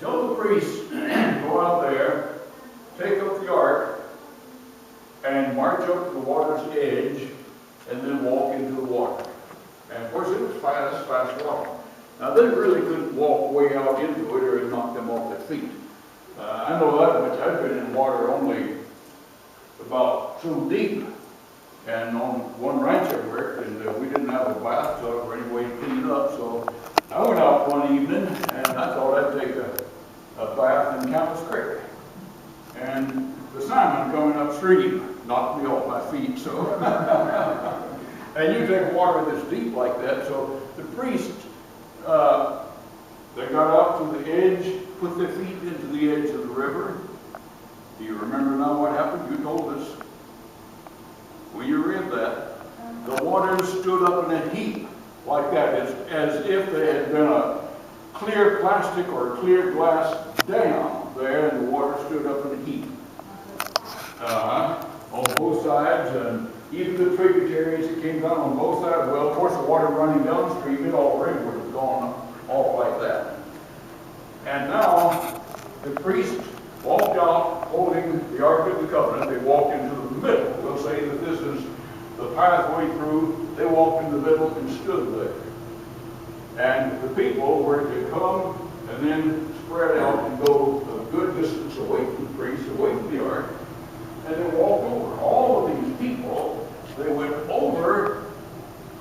Tell the priests, go out there, take up the ark, and march up to the water's edge, and then walk into the water. And of course it was fast water. Now they really couldn't walk way out into it or it knocked them off their feet. I know that much. I've been in water only about 2 deep. And on one ranch I worked, and we didn't have a bathtub or any way to clean it up, so I went out one evening, and I thought I'd take a bath in Campus Creek. And the salmon coming upstream knocked me off my feet, so. And you take water this deep like that, so the priests, they got out to the edge, put their feet into the edge of the river. Do you remember now what happened? You told us. Well, you read that. The waters stood up in a heap like that, as if they had been a clear plastic or clear glass dam there, and the water stood up in a heap. On both sides, and even the tributaries that came down on both sides. Well, of course, the water running downstream, it already would have gone off like that. And now, the priests walked out holding the Ark of the Covenant. They walked into the middle. We'll say that this is the pathway through. They walked in the middle and stood there. And the people were to come and then spread out and go a good distance away from the priests, away from the Ark, and then walk over. All of these people, they went over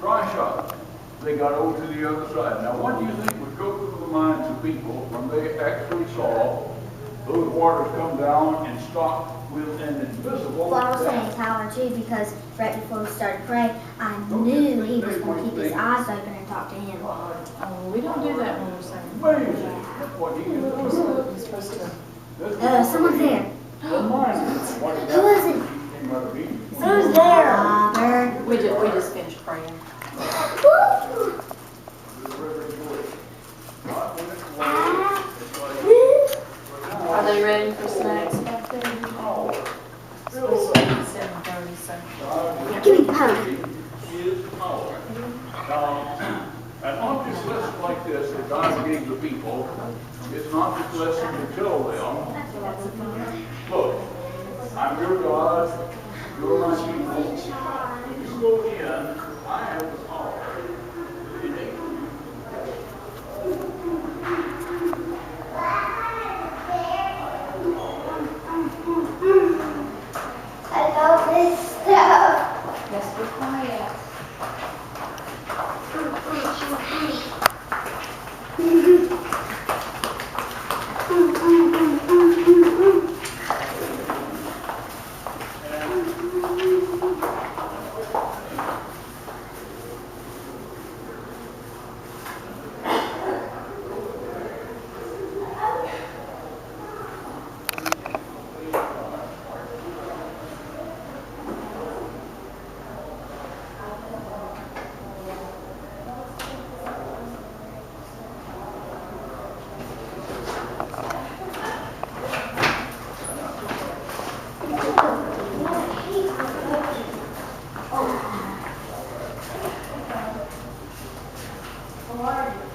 dry shod. They got over to the other side. Now, what do you think would go through the minds of people when they actually saw those waters come down and stop with an invisible Well, I was saying Tower too, because right before we started praying, I knew he was going to keep his eyes open and talk to him. Oh, we don't do that when we're saying. Amazing. Yeah. That's what he can do. We're supposed to. Someone's there. Who was it? Who's there? We just finished praying. Are they ready for snacks back there? It's supposed to be 7:30, so. Give me the phone. His power. An object lesson like this that God gave the people, it's not just lesson to tell them, look, I'm your God, you're my people. You go in, I have the power to enable you. I love this stuff. Let's be quiet.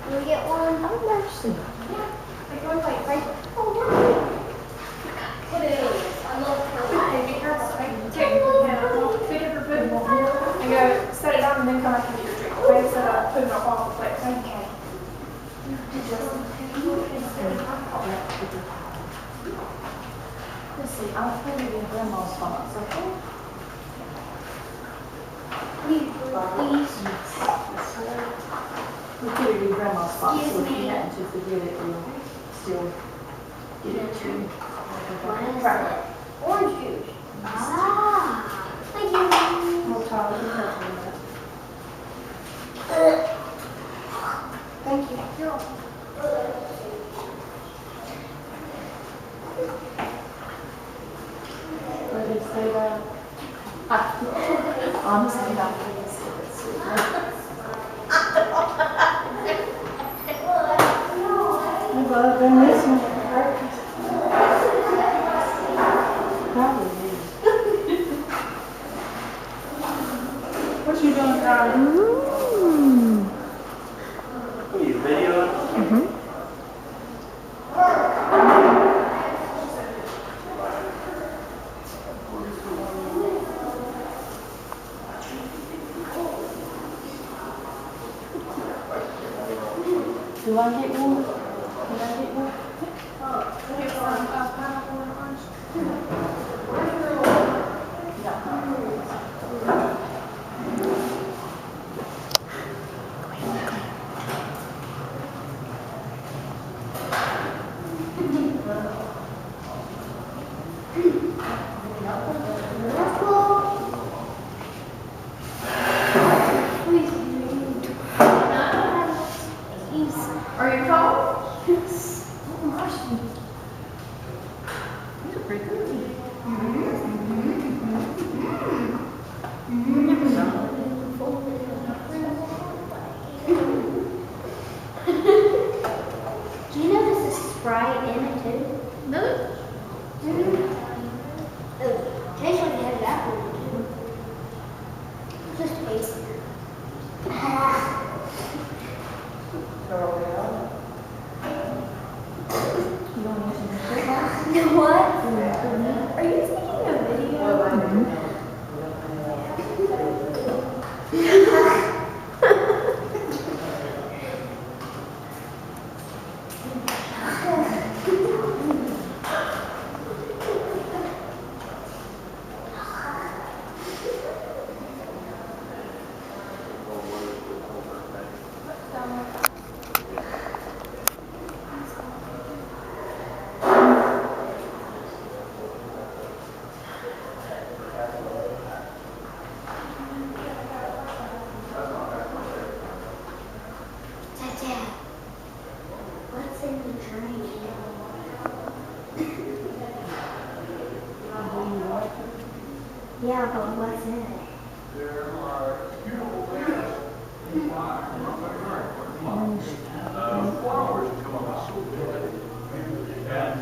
Can we get one? Oh, mercy. What it is, I love her. Take her feed her food, and go set it down, and then come back and get your drink. Okay, so I put it up off the plate. Okay. Let's see, I'll put it in Grandma's box, okay? Please. We put it in Grandma's box, so if Excuse you me. happen to forget it, we'll still get it to you. What is it? Orange juice. Ah. Thank you. We'll talk to her. Thank you. What did it say that? Honestly, I think it's sweet. Well, then this one probably is. What you doing, darling? What are you videoing? Mm-hmm. I get one? Can I get one? Get some pineapple and orange. Are you cold? These are pretty good. Do you know this is Sprite in it too? No. Oh, tastes like it has apple in it too. Just taste. What? Are you taking a video? Dad, what's in the drink? Yeah, but what's in it? There are beautiful things in life. Flowers come up so good. And,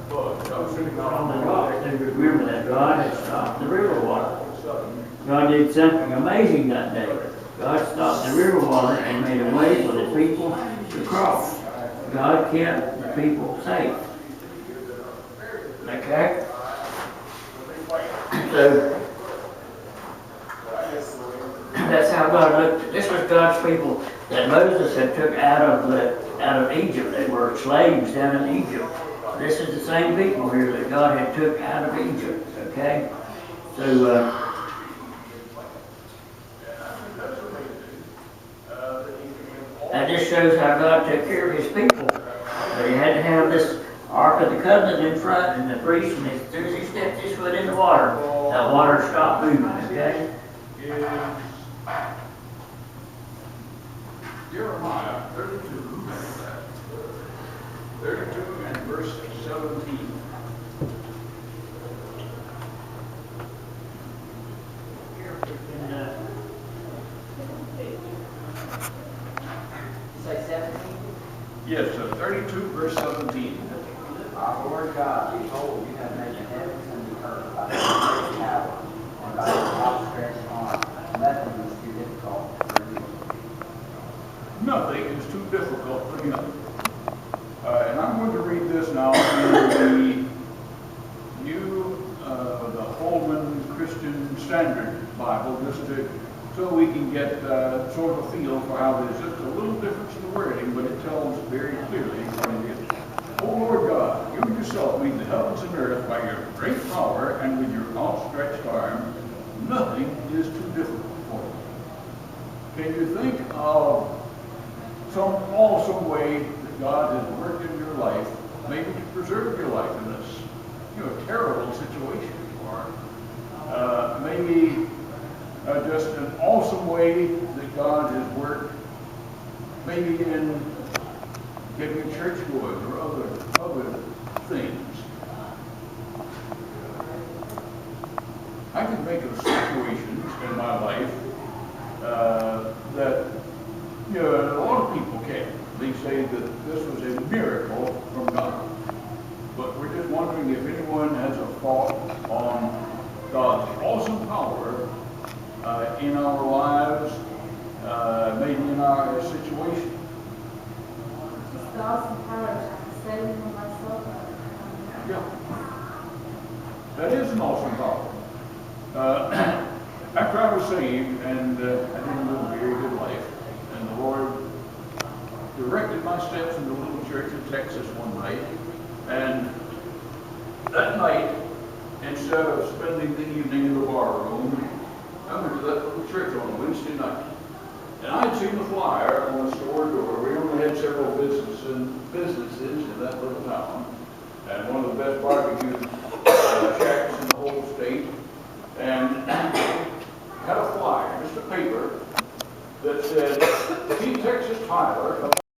bugs. I was sitting out on the rock. Remember that God had stopped the river water. God did something amazing that day. God stopped the river water and made a way for the people to cross. God kept the people safe. Okay? So, that's how God looked. This was God's people that Moses had took out of Egypt. They were slaves down in Egypt. This is the same people here that God had took out of Egypt. Okay? So, that just shows how God took care of his people. But he had to have this Ark of the Covenant in front, and the priest, and as soon as he stepped his foot in the water, that water stopped moving, okay? Is Jeremiah 32, 32 and verse 17. Say 17? Yes, 32 verse 17. Our Lord God, behold, you have made the heavens and the earth by your great power, and by your outstretched arm. Nothing is too difficult for you. Nothing is too difficult for him. And I'm going to read this now in the new, the Holman Christian Standard Bible, just so we can get sort of a feel for how there's just a little difference in the wording, but it tells very clearly what it is. O Lord God, you yourself made the heavens and earth by your great power and with your outstretched arm. Nothing is too difficult for you. Can you think of some way that God has worked in your life, maybe to preserve your life in this, terrible situation, or maybe just an awesome way that God has worked, maybe in getting a church going or other things. I can think of situations in my life that a lot of people can. They say that this was a miracle from God. But we're just wondering if anyone has a thought on God's awesome power in our lives, maybe in our situation. The awesome power of saving myself. Yeah. That is an awesome power. After I was saved, and I didn't live a very good life, and the Lord, through directed my steps into a little church in Texas one night, and that night, instead of spending the evening in the bar room, I went to that little church on a Wednesday night. And I'd seen the flyer on the store door. We only had several businesses in that little town. And one